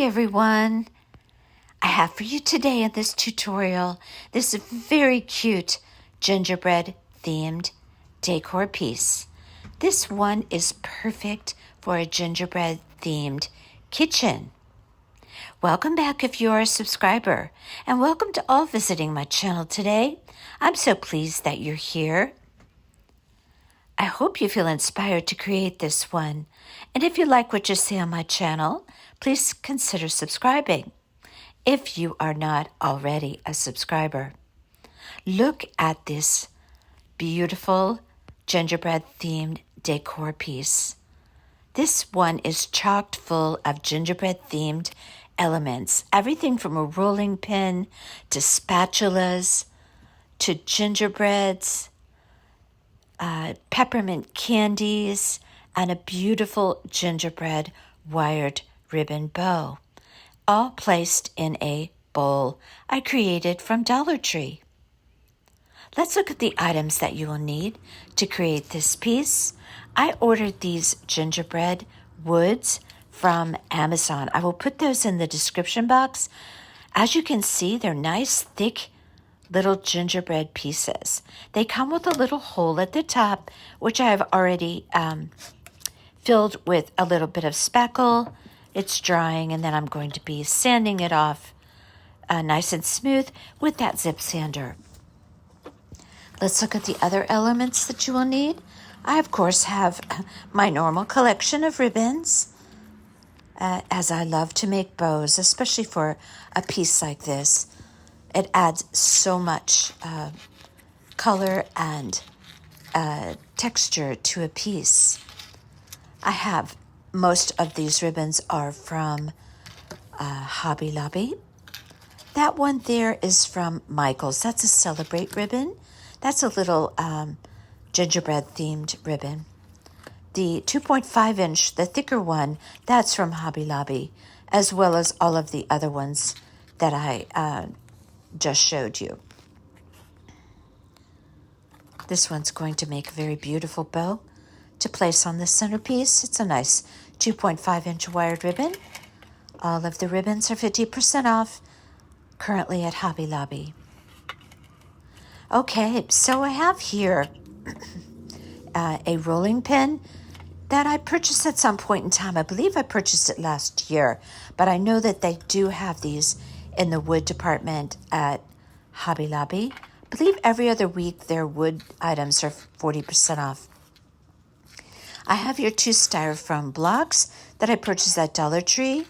Hi everyone! I have for you today in this tutorial this very cute gingerbread themed decor piece. This one is perfect for a gingerbread themed kitchen. Welcome back if you're a subscriber, and welcome to all visiting my channel today. I'm so pleased that you're here. I hope you feel inspired to create this one, and if you like what you see on my channel, please consider subscribing if you are not already a subscriber. Look at this beautiful gingerbread themed decor piece. This one is chocked full of gingerbread themed elements, everything from a rolling pin to spatulas to gingerbreads, peppermint candies, and a beautiful gingerbread wired ribbon bow, all placed in a bowl I created from Dollar Tree. Let's look at the items that you will need to create this piece. I ordered these gingerbread woods from Amazon. I will put those in the description box. As you can see, they're nice, thick, little gingerbread pieces. They come with a little hole at the top, which I have already filled with a little bit of spackle. It's drying, and then I'm going to be sanding it off nice and smooth with that zip sander. Let's look at the other elements that you will need. I, of course, have my normal collection of ribbons, as I love to make bows, especially for a piece like this. It adds so much color and texture to a piece. I have most of these ribbons are from Hobby Lobby. That one there is from Michael's. That's a Celebrate ribbon. That's a little gingerbread themed ribbon. The 2.5 inch, the thicker one, that's from Hobby Lobby, as well as all of the other ones that I just showed you. This one's going to make a very beautiful bow to place on the centerpiece. It's a nice 2.5 inch wired ribbon. All of the ribbons are 50% off currently at Hobby Lobby. Okay, so I have here a rolling pin that I purchased at some point in time. I believe I purchased it last year, but I know that they do have these in the wood department at Hobby Lobby. I believe every other week their wood items are 40% off. I have your 2 styrofoam blocks that I purchased at Dollar Tree.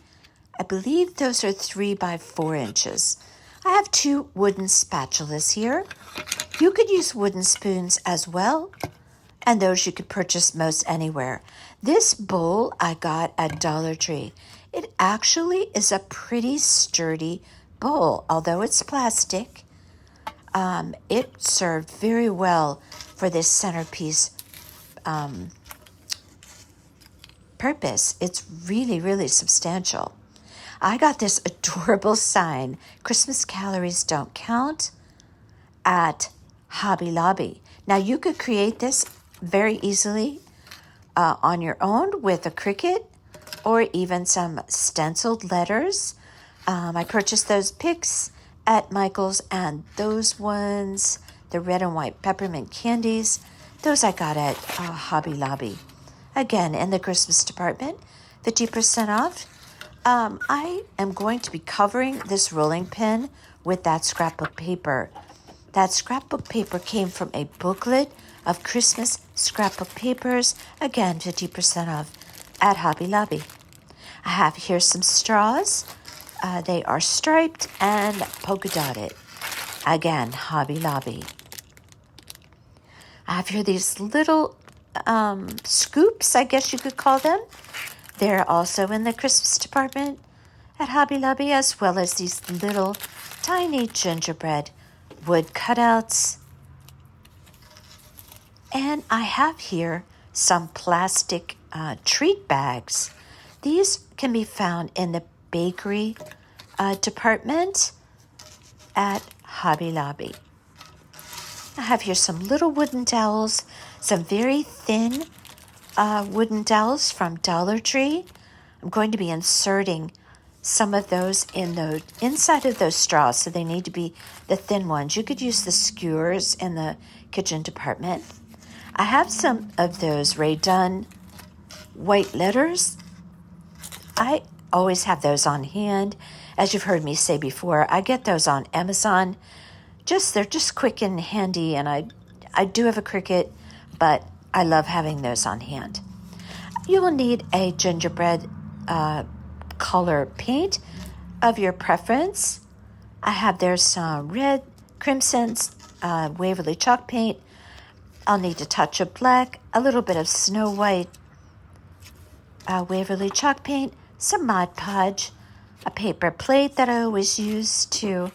I believe those are 3 by 4 inches. I have 2 wooden spatulas here. You could use wooden spoons as well, and those you could purchase most anywhere. This bowl I got at Dollar Tree. It actually is a pretty sturdy bowl, although it's plastic. It served very well for this centerpiece purpose. It's really, really substantial. I got this adorable sign, Christmas calories don't count, at Hobby Lobby. Now you could create this very easily on your own with a Cricut or even some stenciled letters. I purchased those picks at Michael's, and those ones, the red and white peppermint candies, those I got at Hobby Lobby. Again, in the Christmas department, 50% off. I am going to be covering this rolling pin with that scrapbook paper. That scrapbook paper came from a booklet of Christmas scrapbook papers. Again, 50% off at Hobby Lobby. I have here some straws. They are striped and polka dotted. Again, Hobby Lobby. I have here these little scoops, I guess you could call them. They're also in the Christmas department at Hobby Lobby, as well as these little tiny gingerbread wood cutouts. And I have here some plastic treat bags. These can be found in the bakery department at Hobby Lobby. I have here some little wooden dowels, some very thin wooden dowels from Dollar Tree. I'm going to be inserting some of those in the inside of those straws, so they need to be the thin ones. You could use the skewers in the kitchen department. I have some of those Rae Dunn white letters. I always have those on hand. As you've heard me say before, I get those on Amazon. They're just quick and handy, and I do have a Cricut, but I love having those on hand. You will need a gingerbread color paint of your preference. I have there some red, crimsons, Waverly chalk paint. I'll need a touch of black, a little bit of Snow White, Waverly chalk paint, some Mod Podge, a paper plate that I always use to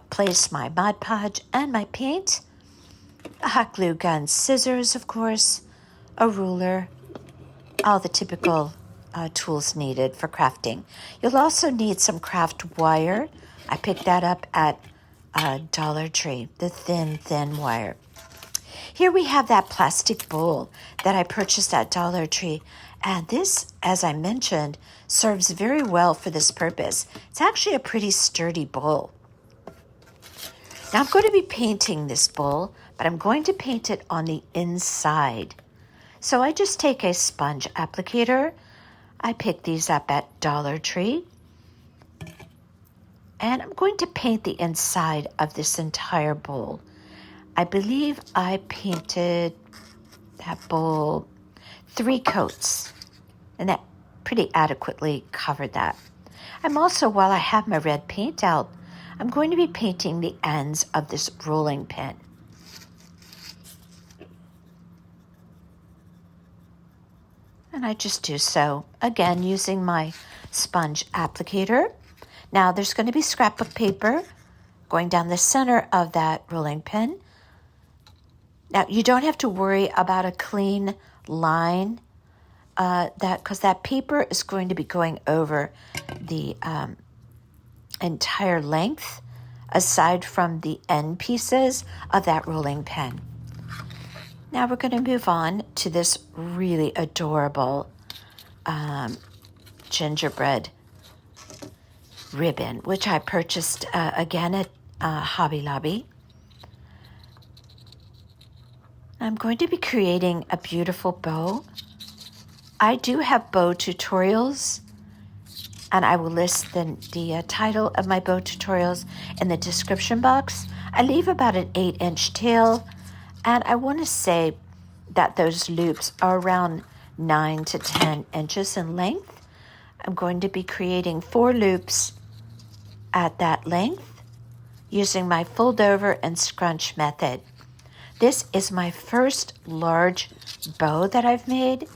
place my Mod Podge and my paint, a hot glue gun, scissors, of course, a ruler, all the typical tools needed for crafting. You'll also need some craft wire. I picked that up at Dollar Tree, the thin wire. Here we have that plastic bowl that I purchased at Dollar Tree. And this, as I mentioned, serves very well for this purpose. It's actually a pretty sturdy bowl. Now I'm going to be painting this bowl, but I'm going to paint it on the inside. So I just take a sponge applicator. I picked these up at Dollar Tree. And I'm going to paint the inside of this entire bowl. I believe I painted that bowl 3 coats, and that pretty adequately covered that. I'm also, while I have my red paint out, I'm going to be painting the ends of this rolling pin. And I just do so, again, using my sponge applicator. Now there's going to be scrapbook paper going down the center of that rolling pin. Now you don't have to worry about a clean line because that paper is going to be going over the entire length, aside from the end pieces of that rolling pin. Now we're going to move on to this really adorable gingerbread ribbon, which I purchased again at Hobby Lobby. I'm going to be creating a beautiful bow. I do have bow tutorials, and I will list the title of my bow tutorials in the description box. I leave about an 8-inch tail, and I want to say that those loops are around 9 to 10 inches in length. I'm going to be creating 4 loops at that length using my fold over and scrunch method. This is my first large bow that I've made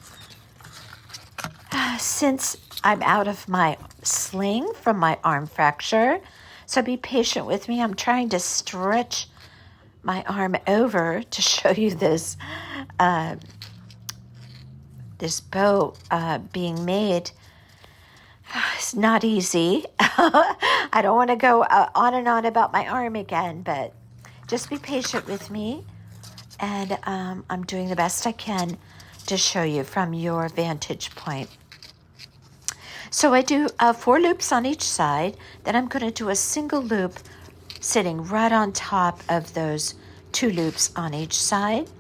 since I'm out of my sling from my arm fracture. So be patient with me. I'm trying to stretch my arm over to show you this this bow being made. It's not easy. I don't want to go on and on about my arm again, but just be patient with me. And I'm doing the best I can to show you from your vantage point. So I do 4 loops on each side. Then I'm going to do a single loop sitting right on top of those 2 loops on each side.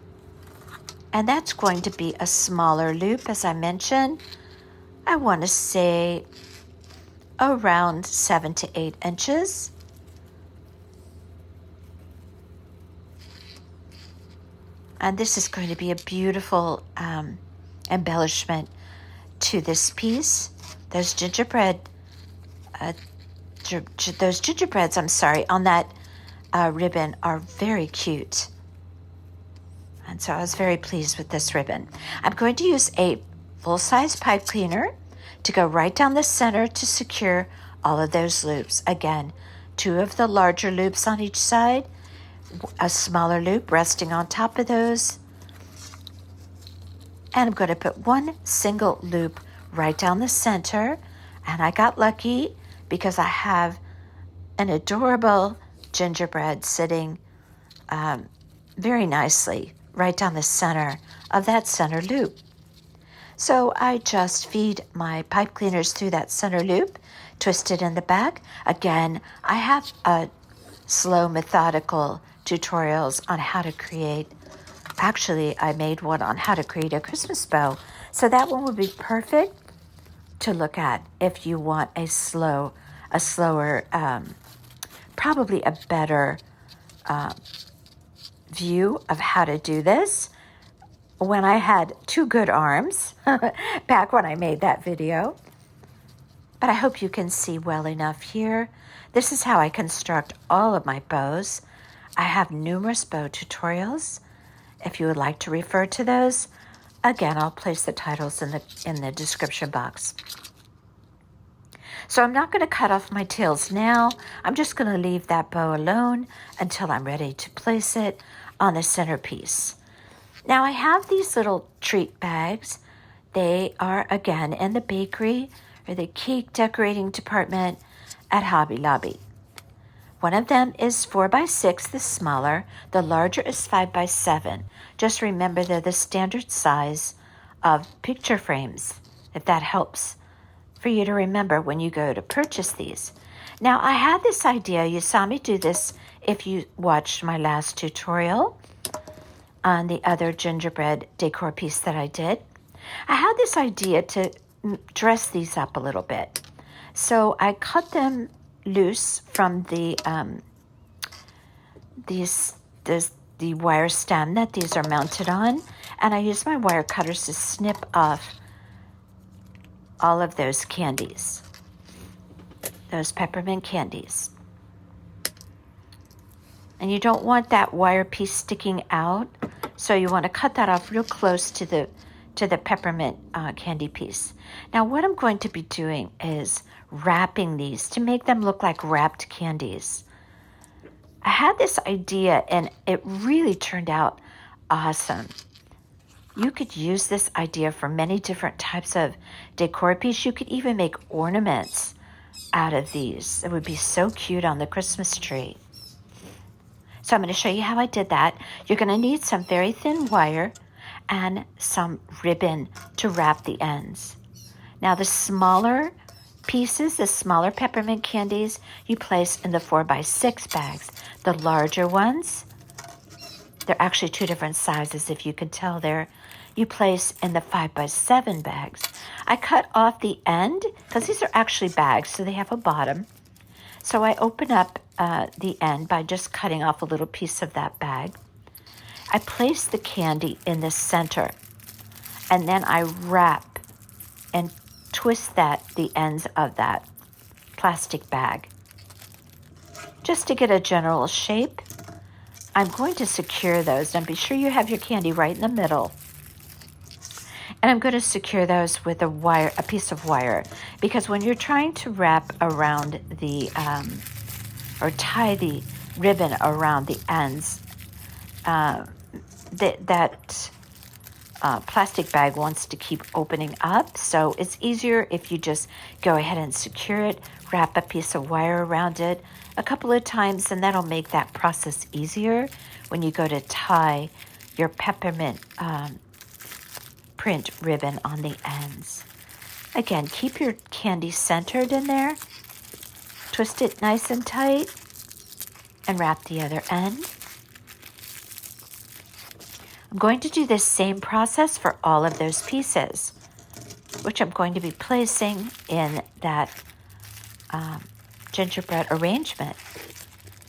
And that's going to be a smaller loop, as I mentioned. I want to say around 7 to 8 inches. And this is going to be a beautiful embellishment to this piece. Those gingerbreads, on that ribbon are very cute. And so I was very pleased with this ribbon. I'm going to use a full-size pipe cleaner to go right down the center to secure all of those loops. Again, 2 of the larger loops on each side, a smaller loop resting on top of those. And I'm going to put 1 single loop right down the center. And I got lucky because I have an adorable gingerbread sitting very nicely right down the center of that center loop. So I just feed my pipe cleaners through that center loop, twist it in the back. Again, I have slow, methodical tutorials on how to create. Actually, I made one on how to create a Christmas bow. So that one would be perfect to look at if you want a slower, probably a better view of how to do this when I had two good arms back when I made that video. But I hope you can see well enough here. This is how I construct all of my bows. I have numerous bow tutorials. If you would like to refer to those, again, I'll place the titles in the description box. So I'm not going to cut off my tails now. I'm just going to leave that bow alone until I'm ready to place it on the centerpiece. Now I have these little treat bags. They are, again, in the bakery or the cake decorating department at Hobby Lobby. One of them is 4x6, the smaller. The larger is 5x7. Just remember they're the standard size of picture frames, if that helps for you to remember when you go to purchase these. Now, I had this idea. You saw me do this if you watched my last tutorial on the other gingerbread decor piece that I did. I had this idea to dress these up a little bit. So I cut them loose from the wire stem that these are mounted on, and I used my wire cutters to snip off all of those candies, those peppermint candies. And you don't want that wire piece sticking out, so you want to cut that off real close to the peppermint candy piece. Now what I'm going to be doing is wrapping these to make them look like wrapped candies. I had this idea and it really turned out awesome. You could use this idea for many different types of decor piece. You could even make ornaments out of these. It would be so cute on the Christmas tree. So I'm going to show you how I did that. You're going to need some very thin wire and some ribbon to wrap the ends. Now the smaller pieces, the smaller peppermint candies, you place in the 4x6 bags. The larger ones, they're actually two different sizes if you can tell there, you place in the 5x7 bags. I cut off the end because these are actually bags, so they have a bottom. So I open up the end by just cutting off a little piece of that bag. I place the candy in the center, and then I wrap and twist the ends of that plastic bag. Just to get a general shape, I'm going to secure those, and be sure you have your candy right in the middle. And I'm going to secure those with a piece of wire, because when you're trying to wrap around or tie the ribbon around the ends, that plastic bag wants to keep opening up. So it's easier if you just go ahead and secure it, wrap a piece of wire around it a couple of times, and that'll make that process easier when you go to tie your peppermint print ribbon on the ends. Again, keep your candy centered in there, twist it nice and tight, and wrap the other end. I'm going to do this same process for all of those pieces, which I'm going to be placing in that gingerbread arrangement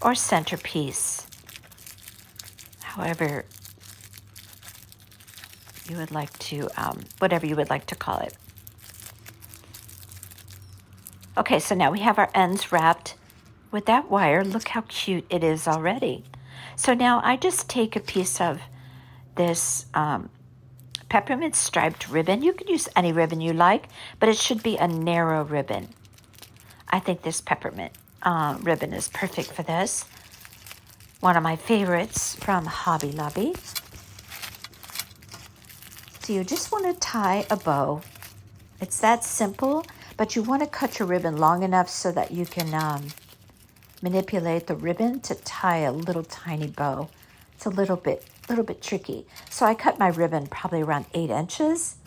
or centerpiece, however you would like to, whatever you would like to call it. Okay, so now we have our ends wrapped with that wire. Look how cute it is already. So now I just take a piece of this peppermint striped ribbon. You could use any ribbon you like, but it should be a narrow ribbon. I think this peppermint ribbon is perfect for this. One of my favorites from Hobby Lobby. So you just want to tie a bow. It's that simple, but you want to cut your ribbon long enough so that you can manipulate the ribbon to tie a little tiny bow. It's a little bit tricky. So I cut my ribbon probably around 8 inches,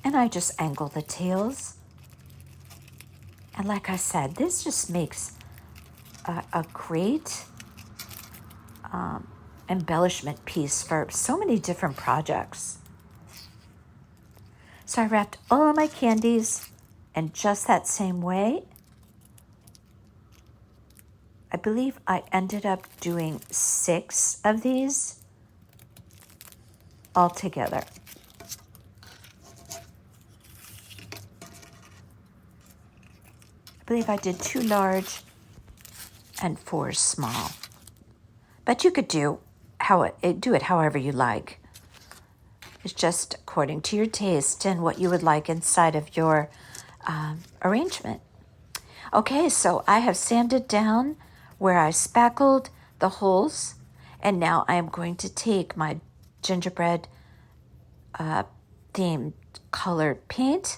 And I just angle the tails. And like I said, this just makes a great embellishment piece for so many different projects. So I wrapped all of my candies in just that same way. I believe I ended up doing 6 of these all together. I believe I did 2 large and 4 small. But you could do it however you like. It's just according to your taste and what you would like inside of your arrangement. Okay, so I have sanded down where I spackled the holes, and now I am going to take my gingerbread themed color paint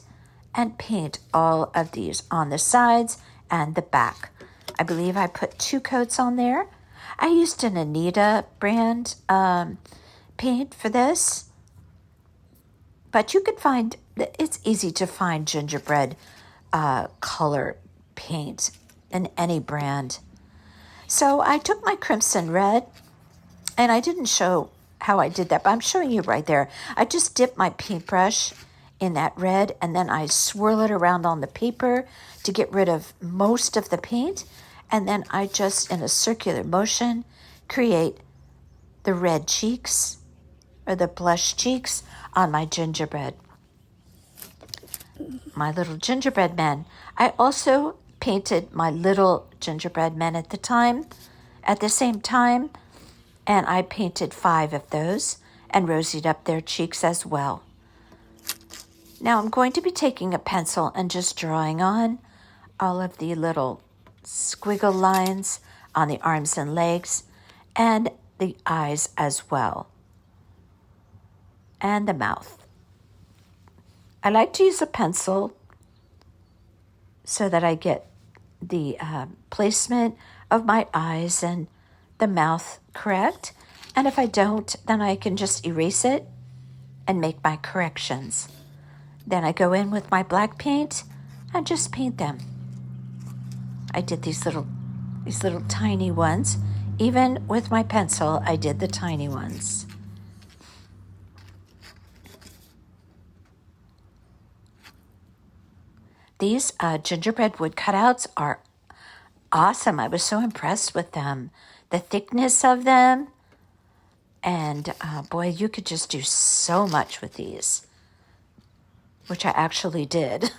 and paint all of these on the sides and the back. I believe I put 2 coats on there. I used an Anita brand paint for this, but you could find, it's easy to find gingerbread color paint in any brand. So I took my crimson red, and I didn't show how I did that, but I'm showing you right there. I just dipped my paintbrush in that red, and then I swirl it around on the paper to get rid of most of the paint, and then I just, in a circular motion, create the red cheeks or the blush cheeks on my gingerbread. My little gingerbread men. I also painted my little gingerbread men at the same time, and I painted 5 of those and rosied up their cheeks as well. Now I'm going to be taking a pencil and just drawing on all of the little squiggle lines on the arms and legs and the eyes as well, and the mouth. I like to use a pencil so that I get the placement of my eyes and the mouth correct. And if I don't, then I can just erase it and make my corrections. Then I go in with my black paint and just paint them. I did these little tiny ones. Even with my pencil, I did the tiny ones. These gingerbread wood cutouts are awesome. I was so impressed with them. The thickness of them. And boy, you could just do so much with these, which I actually did.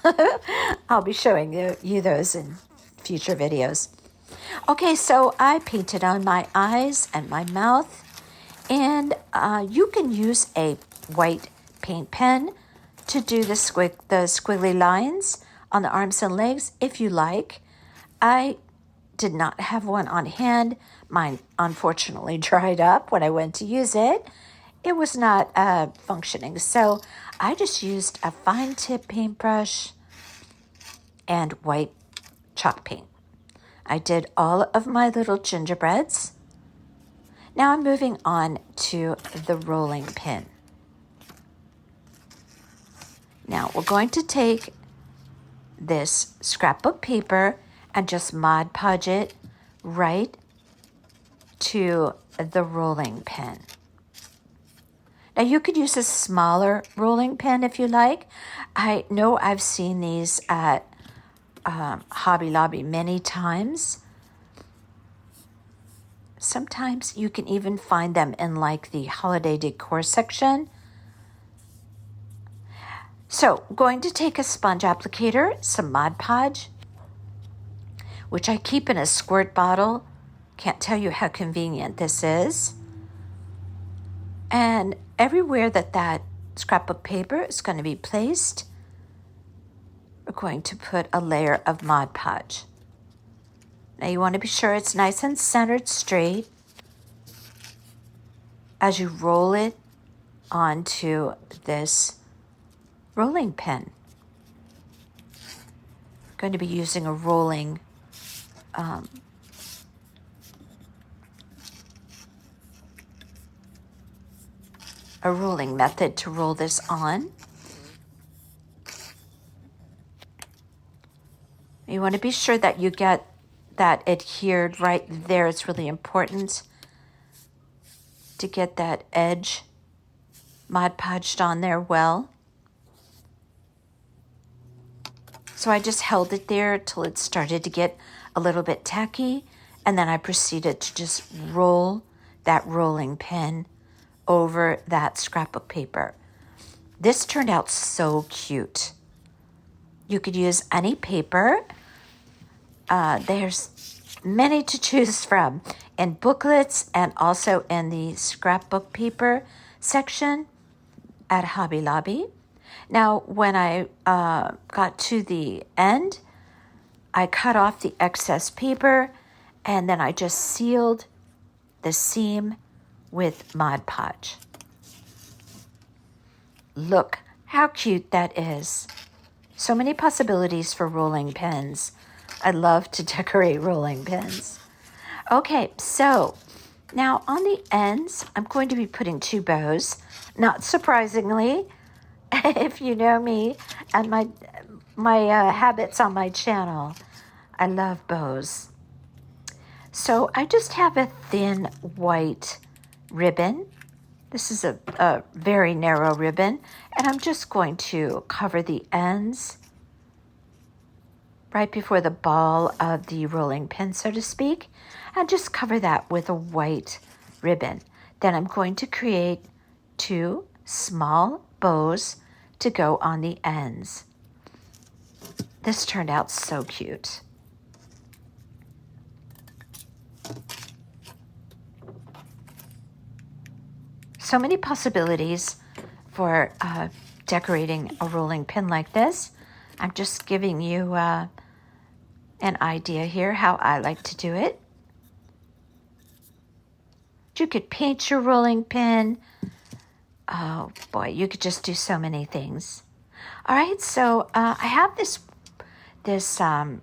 I'll be showing you those in future videos. Okay, so I painted on my eyes and my mouth. And you can use a white paint pen to do the squiggly lines on the arms and legs if you like. I did not have one on hand. Mine unfortunately dried up when I went to use it. It was not functioning. So I just used a fine tip paintbrush and white chalk paint. I did all of my little gingerbreads. Now I'm moving on to the rolling pin. Now we're going to take this scrapbook paper and just Mod Podge it right to the rolling pin. Now you could use a smaller rolling pin if you like. I know I've seen these at Hobby Lobby many times. Sometimes you can even find them in like the holiday decor section. So I'm going to take a sponge applicator, some Mod Podge, which I keep in a squirt bottle. Can't tell you how convenient this is. And everywhere that scrapbook paper is going to be placed, we're going to put a layer of Mod Podge. Now you want to be sure it's nice and centered straight as you roll it onto this rolling pin. I'm going to be using a rolling method to roll this on. You want to be sure that you get that adhered right there. It's really important to get that edge Mod Podged on there well. So I just held it there till it started to get a little bit tacky, and then I proceeded to just roll that rolling pin over that scrapbook paper. This turned out so cute. You could use any paper. There's many to choose from in booklets and also in the scrapbook paper section at Hobby Lobby. Now, when I got to the end, I cut off the excess paper and then I just sealed the seam with Mod Podge. Look how cute that is. So many possibilities for rolling pins. I love to decorate rolling pins. Okay, so now on the ends, I'm going to be putting 2 bows. Not surprisingly, if you know me and my habits on my channel, I love bows. So I just have a thin white ribbon. This is a very narrow ribbon, and I'm just going to cover the ends right before the ball of the rolling pin, so to speak, and just cover that with a white ribbon. Then I'm going to create 2 small bows to go on the ends. This turned out so cute. So many possibilities for decorating a rolling pin like this. I'm just giving you an idea here how I like to do it. You could paint your rolling pin. Oh boy, you could just do so many things. All right, so I have this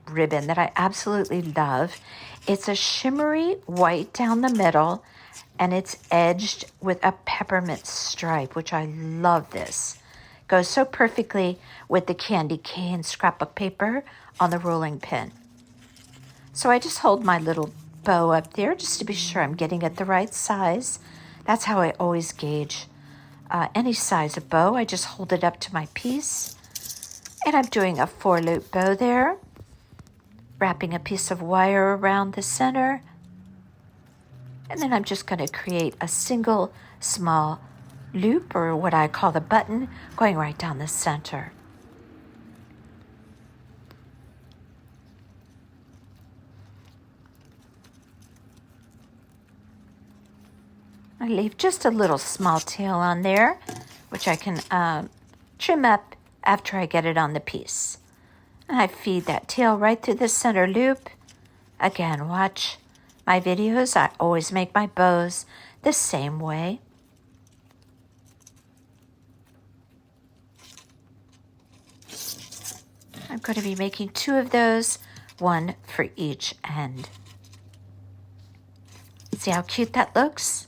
ribbon that I absolutely love. It's a shimmery white down the middle, and it's edged with a peppermint stripe, which I love this. Goes so perfectly with the candy cane scrapbook paper on the rolling pin. So I just hold my little bow up there just to be sure I'm getting it the right size. That's how I always gauge any size of bow. I just hold it up to my piece, and I'm doing a 4-loop bow there, wrapping a piece of wire around the center, and then I'm just going to create a single small loop, or what I call the button, going right down the center. I leave just a little small tail on there, which I can trim up after I get it on the piece. And I feed that tail right through the center loop. Again, watch my videos. I always make my bows the same way. I'm going to be making 2 of those, 1 for each end. See how cute that looks?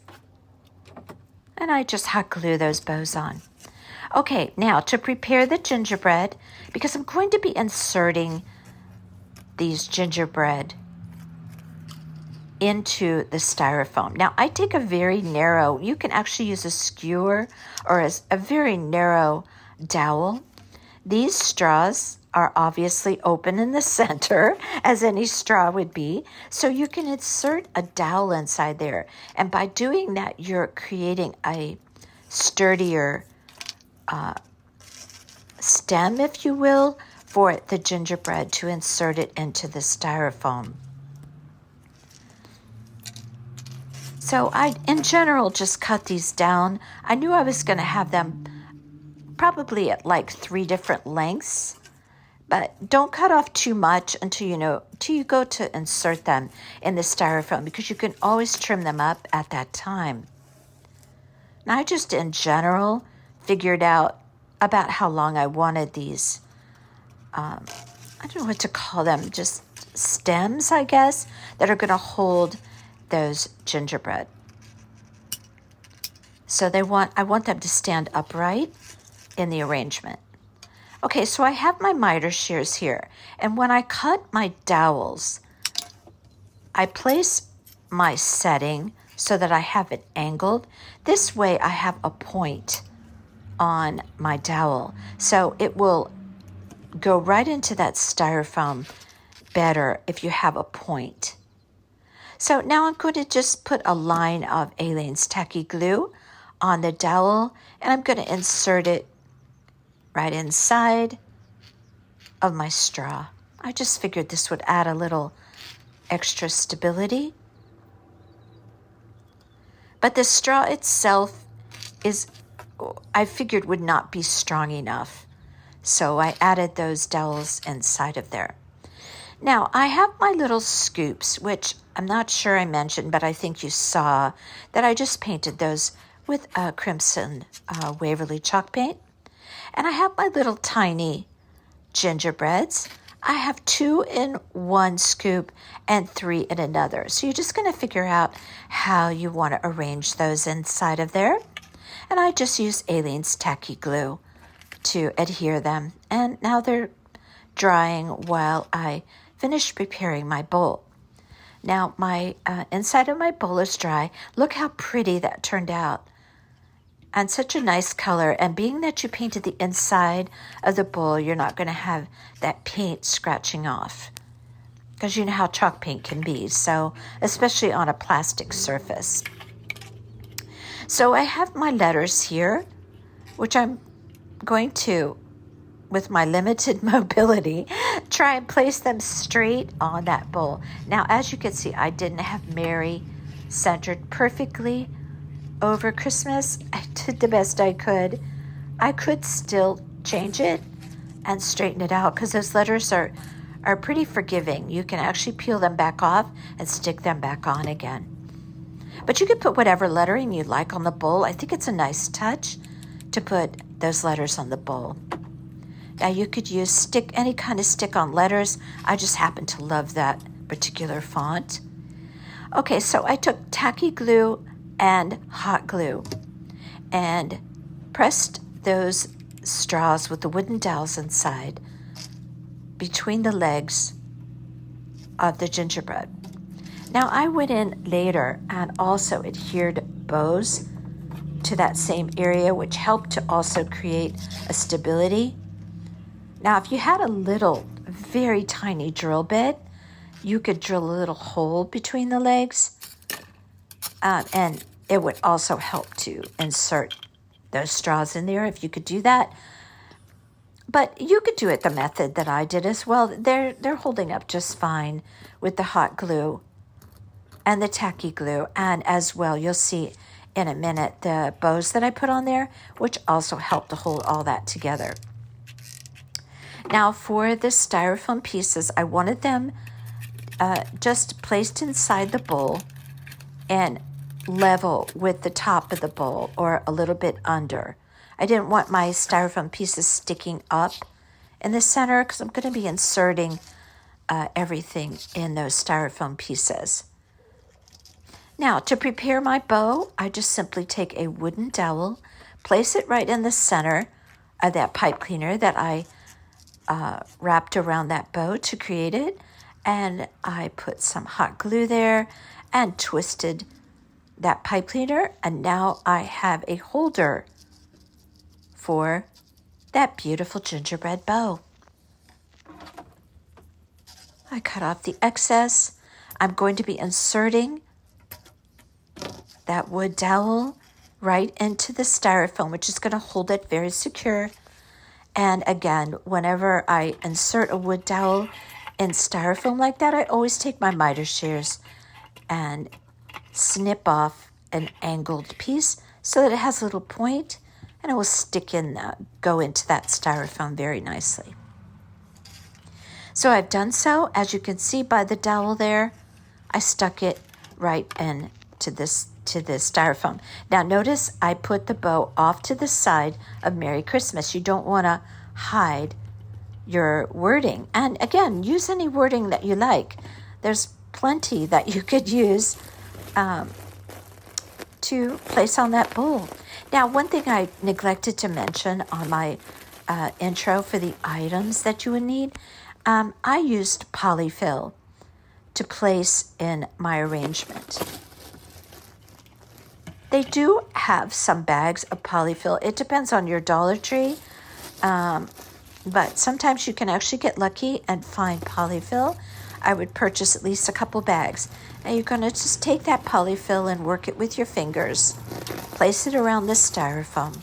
And I just hot glue those bows on. Okay, now to prepare the gingerbread, because I'm going to be inserting these gingerbread into the styrofoam. Now, I take a very narrow, you can actually use a skewer or a very narrow dowel. These straws are obviously open in the center, as any straw would be, so you can insert a dowel inside there. And by doing that, you're creating a sturdier stem, if you will, for the gingerbread to insert it into the styrofoam. So I, in general, just cut these down. I knew I was going to have them probably at like 3 different lengths, but don't cut off too much until you go to insert them in the styrofoam, because you can always trim them up at that time. Now, I just, in general, figured out about how long I wanted these, I don't know what to call them, just stems, I guess, that are going to hold those gingerbread. So I want them to stand upright in the arrangement. Okay, so I have my miter shears here, and when I cut my dowels, I place my setting so that I have it angled. This way I have a point on my dowel, so it will go right into that styrofoam better if you have a point. So now I'm going to just put a line of Aleene's tacky glue on the dowel, and I'm going to insert it right inside of my straw. I just figured this would add a little extra stability. But the straw itself I figured would not be strong enough. So I added those dowels inside of there. Now I have my little scoops, which I'm not sure I mentioned, but I think you saw that I just painted those with crimson Waverly chalk paint. And I have my little tiny gingerbreads. I have 2 in one scoop and 3 in another. So you're just going to figure out how you want to arrange those inside of there. And I just use Aleene's tacky glue to adhere them. And now they're drying while I finish preparing my bowl. Now my inside of my bowl is dry. Look how pretty that turned out. And such a nice color. And being that you painted the inside of the bowl, you're not going to have that paint scratching off. Because you know how chalk paint can be. So, especially on a plastic surface. So I have my letters here, which I'm going to, with my limited mobility, try and place them straight on that bowl. Now, as you can see, I didn't have Mary centered perfectly over Christmas. I did the best I could. I could still change it and straighten it out because those letters are pretty forgiving. You can actually peel them back off and stick them back on again. But you could put whatever lettering you like on the bowl. I think it's a nice touch to put those letters on the bowl. Now you could use any kind of stick-on letters. I just happen to love that particular font. Okay, so I took tacky glue and hot glue and pressed those straws with the wooden dowels inside between the legs of the gingerbread. Now I went in later and also adhered bows to that same area, which helped to also create a stability. Now if you had a little, very tiny drill bit, you could drill a little hole between the legs, and it would also help to insert those straws in there if you could do that. But you could do it the method that I did as well. They're holding up just fine with the hot glue and the tacky glue. And as well, you'll see in a minute the bows that I put on there, which also help to hold all that together. Now for the styrofoam pieces, I wanted them just placed inside the bowl and level with the top of the bowl or a little bit under. I didn't want my styrofoam pieces sticking up in the center because I'm going to be inserting everything in those styrofoam pieces. Now to prepare my bow, I just simply take a wooden dowel, place it right in the center of that pipe cleaner that I wrapped around that bow to create it, and I put some hot glue there and twisted that pipe cleaner, and now I have a holder for that beautiful gingerbread bow. I cut off the excess. I'm going to be inserting that wood dowel right into the styrofoam, which is going to hold it very secure. And again, whenever I insert a wood dowel in styrofoam like that, I always take my miter shears and snip off an angled piece so that it has a little point and it will go into that styrofoam very nicely. So I've done so. As you can see by the dowel there, I stuck it right into the styrofoam. Now notice I put the bow off to the side of Merry Christmas. You don't want to hide your wording. And again, use any wording that you like. There's plenty that you could use to place on that bowl. Now, one thing I neglected to mention on my intro for the items that you would need, I used polyfill to place in my arrangement. They do have some bags of polyfill. It depends on your Dollar Tree, but sometimes you can actually get lucky and find polyfill. I would purchase at least a couple bags. Now you're going to just take that polyfill and work it with your fingers. Place it around the styrofoam.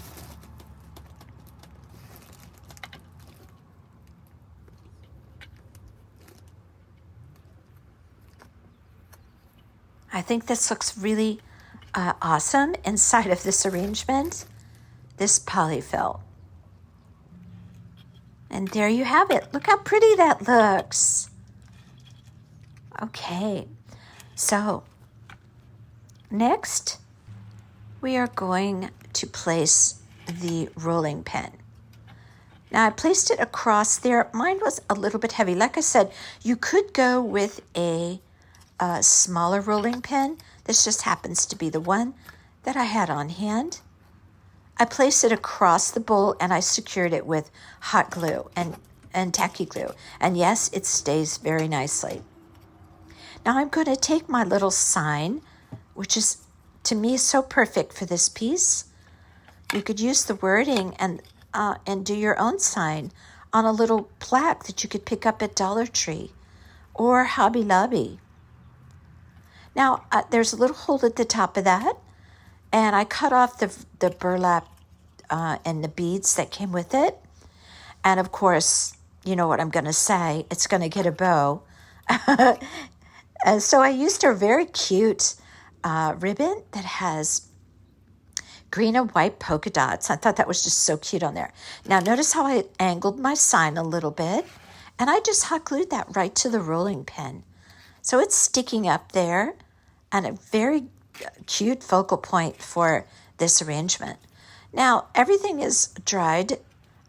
I think this looks really awesome inside of this arrangement, this polyfill. And there you have it. Look how pretty that looks. Okay, so next we are going to place the rolling pin. Now I placed it across there. Mine was a little bit heavy. Like I said, you could go with a smaller rolling pin. This just happens to be the one that I had on hand. I placed it across the bowl and I secured it with hot glue and tacky glue. And yes, it stays very nicely. Now I'm going to take my little sign, which is to me so perfect for this piece. You could use the wording and do your own sign on a little plaque that you could pick up at Dollar Tree or Hobby Lobby. Now there's a little hole at the top of that, and I cut off the burlap and the beads that came with it. And of course, you know what I'm going to say, it's going to get a bow. So I used a very cute ribbon that has green and white polka dots. I thought that was just so cute on there. Now notice how I angled my sign a little bit, and I just hot glued that right to the rolling pin. So it's sticking up there, and a very cute focal point for this arrangement. Now everything is dried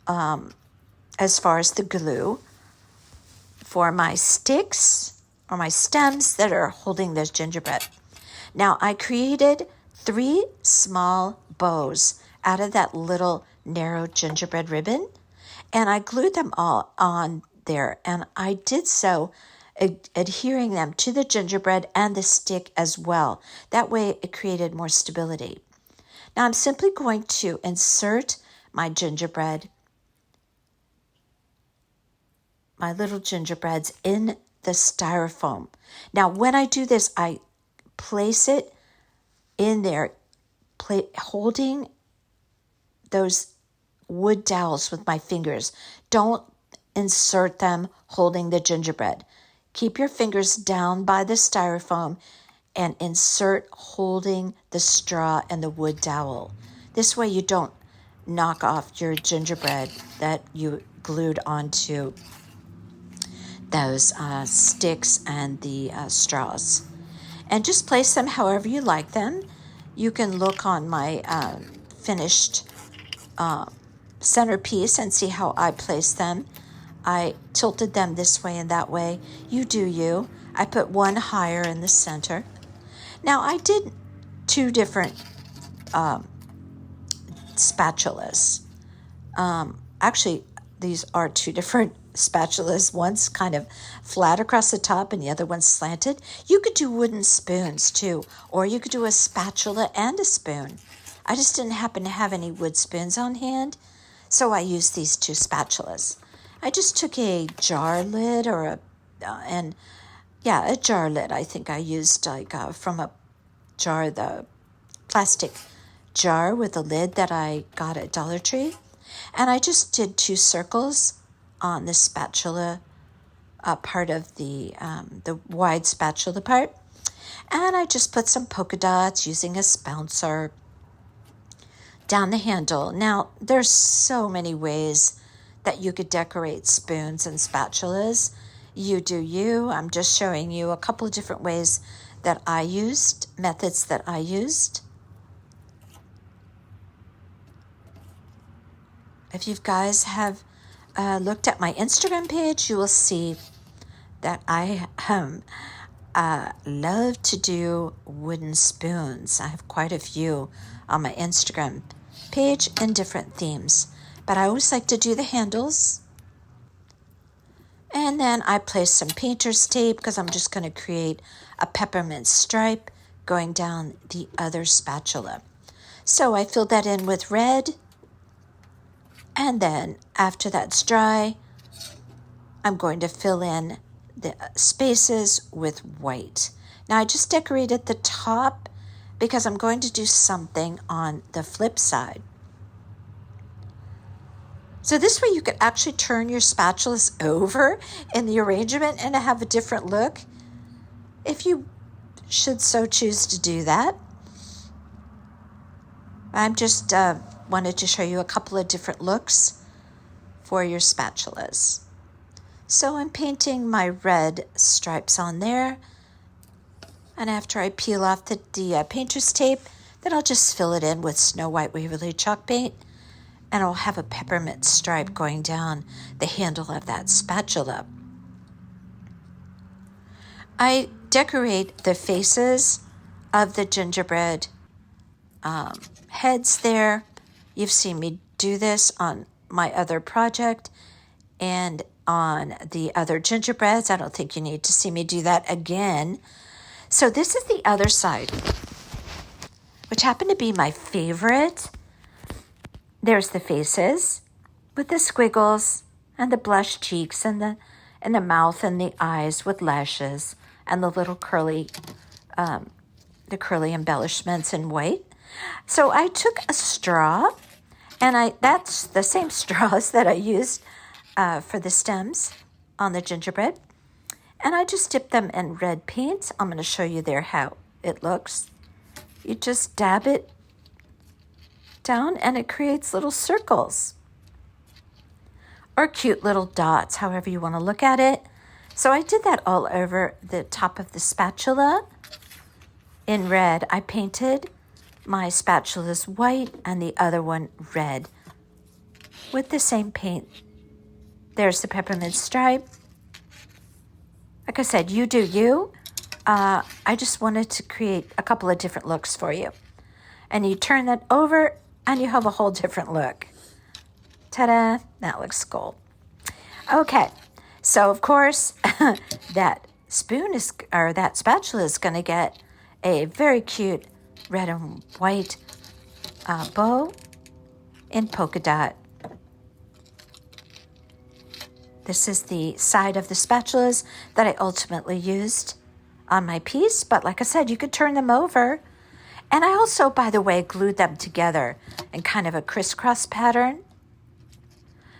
as far as the glue for my sticks or my stems that are holding this gingerbread. Now I created 3 small bows out of that little narrow gingerbread ribbon, and I glued them all on there, and I did so adhering them to the gingerbread and the stick as well. That way it created more stability. Now I'm simply going to insert my gingerbread, my little gingerbreads in the styrofoam. Now when I do this, I place it in there, holding those wood dowels with my fingers. Don't insert them holding the gingerbread. Keep your fingers down by the styrofoam and insert holding the straw and the wood dowel. This way you don't knock off your gingerbread that you glued onto those sticks and the straws. And just place them however you like them. You can look on my finished centerpiece and see how I place them. I tilted them this way and that way. You do you. I put one higher in the center. Now I did 2 different spatulas. Actually, these are 2 different spatulas. One's kind of flat across the top and the other one's slanted. You could do wooden spoons too, or you could do a spatula and a spoon. I just didn't happen to have any wood spoons on hand, so I used these 2 spatulas. I just took a jar lid or a jar lid. I think I used from a jar, the plastic jar with a lid that I got at Dollar Tree. And I just did 2 circles on the spatula part of the wide spatula part. And I just put some polka dots using a spouncer down the handle. Now, there's so many ways that you could decorate spoons and spatulas. You do you. I'm just showing you a couple of different ways that I used, methods that I used. If you guys have looked at my Instagram page, you will see that I love to do wooden spoons. I have quite a few on my Instagram page in different themes. but I always like to do the handles. And then I place some painter's tape because I'm just going to create a peppermint stripe going down the other spatula. So I filled that in with red, and then after that's dry, I'm going to fill in the spaces with white. Now I just decorated the top because I'm going to do something on the flip side. So this way you could actually turn your spatulas over in the arrangement and have a different look if you should so choose to do that. I'm just wanted to show you a couple of different looks for your spatulas. So I'm painting my red stripes on there. And after I peel off the painter's tape, then I'll just fill it in with Snow White Waverly chalk paint. And I'll have a peppermint stripe going down the handle of that spatula. I decorate the faces of the gingerbread heads there. You've seen me do this on my other project and on the other gingerbreads. I don't think you need to see me do that again. So this is the other side, which happened to be my favorite. There's the faces with the squiggles and the blush cheeks and the mouth and the eyes with lashes and the little curly embellishments in white. So I took a straw, and that's the same straws that I used for the stems on the gingerbread. And I just dipped them in red paint. I'm going to show you there how it looks. You just dab it down and it creates little circles or cute little dots, however you want to look at it. So I did that all over the top of the spatula in red. I painted my spatulas white and the other one red with the same paint. There's the peppermint stripe. Like I said, you do you. I just wanted to create a couple of different looks for you. And you turn that over and you have a whole different look. Ta-da, that looks gold. Okay, so of course, that spatula is going to get a very cute red and white bow in polka dot. This is the side of the spatulas that I ultimately used on my piece, but like I said, you could turn them over. And I also, by the way, glued them together in kind of a crisscross pattern.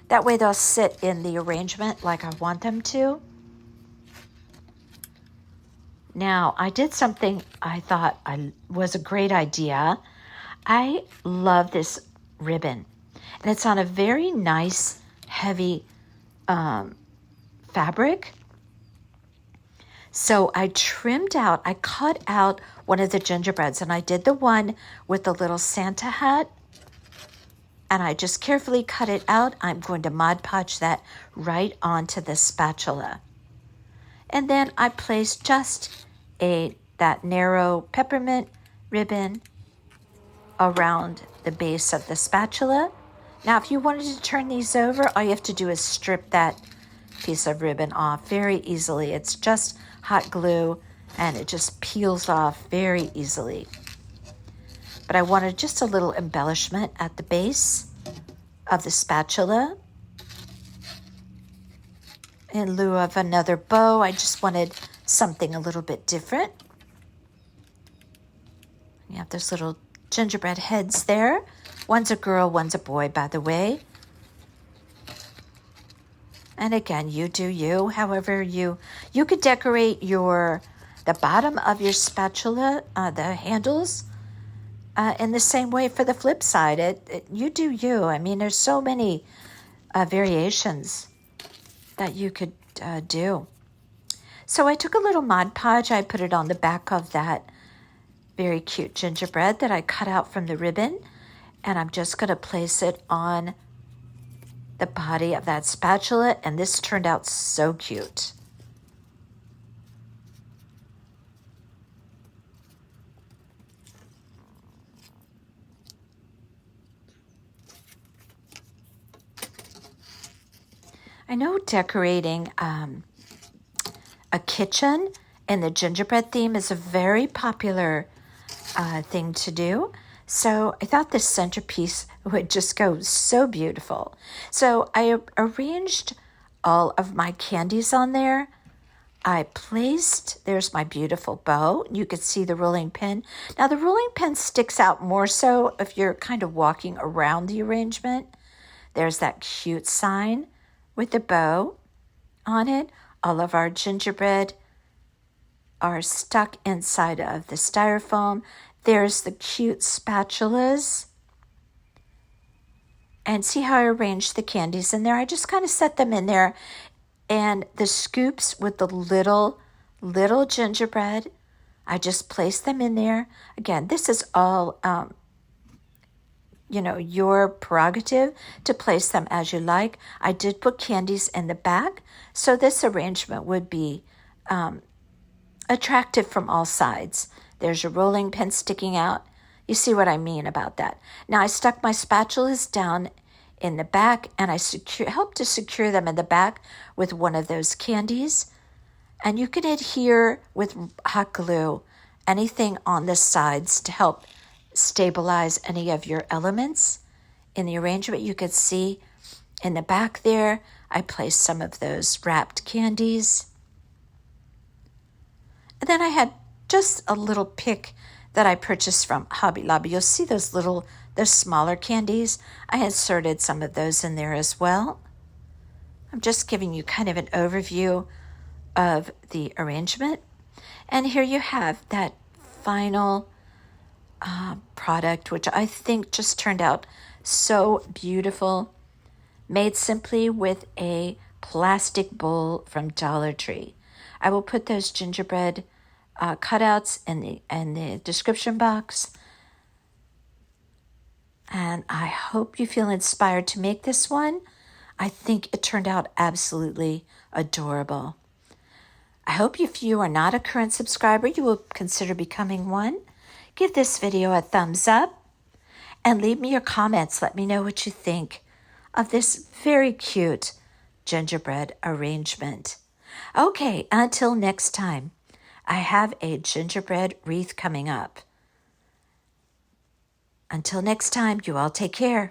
That way they'll sit in the arrangement like I want them to. Now, I did something I thought was a great idea. I love this ribbon. And it's on a very nice, heavy fabric. So I cut out one of the gingerbreads, and I did the one with the little Santa hat. And I just carefully cut it out. I'm going to Mod Podge that right onto the spatula. And then I placed just that narrow peppermint ribbon around the base of the spatula. Now, if you wanted to turn these over, all you have to do is strip that piece of ribbon off very easily. It's just hot glue, and it just peels off very easily. But I wanted just a little embellishment at the base of the spatula. In lieu of another bow, I just wanted something a little bit different. You have those little gingerbread heads there. One's a girl, one's a boy, by the way. And again, you do you. However, you could decorate the bottom of your spatula, the handles, in the same way for the flip side. You do you. I mean, there's so many variations that you could do. So I took a little Mod Podge. I put it on the back of that very cute gingerbread that I cut out from the ribbon. And I'm just going to place it on the body of that spatula. And this turned out so cute. I know decorating a kitchen in the gingerbread theme is a very popular thing to do. So I thought this centerpiece would just go so beautiful. So I arranged all of my candies on there. I placed, there's my beautiful bow. You could see the rolling pin. Now the rolling pin sticks out more so if you're kind of walking around the arrangement. There's that cute sign with the bow on it. All of our gingerbread are stuck inside of the styrofoam. There's the cute spatulas. And see how I arranged the candies in there? I just kind of set them in there. And the scoops with the little gingerbread, I just placed them in there. Again, this is all, your prerogative to place them as you like. I did put candies in the back, so this arrangement would be attractive from all sides. There's your rolling pin sticking out. You see what I mean about that. Now I stuck my spatulas down in the back, and I helped to secure them in the back with one of those candies. And you can adhere with hot glue anything on the sides to help stabilize any of your elements in the arrangement. You could see in the back there, I placed some of those wrapped candies. And then I had just a little pick that I purchased from Hobby Lobby. You'll see those smaller candies. I inserted some of those in there as well. I'm just giving you kind of an overview of the arrangement. And here you have that final product, which I think just turned out so beautiful. Made simply with a plastic bowl from Dollar Tree. I will put those gingerbread cutouts in the description box. And I hope you feel inspired to make this one. I think it turned out absolutely adorable. I hope if you are not a current subscriber, you will consider becoming one. Give this video a thumbs up and leave me your comments. Let me know what you think of this very cute gingerbread arrangement. Okay, until next time, I have a gingerbread wreath coming up. Until next time, you all take care.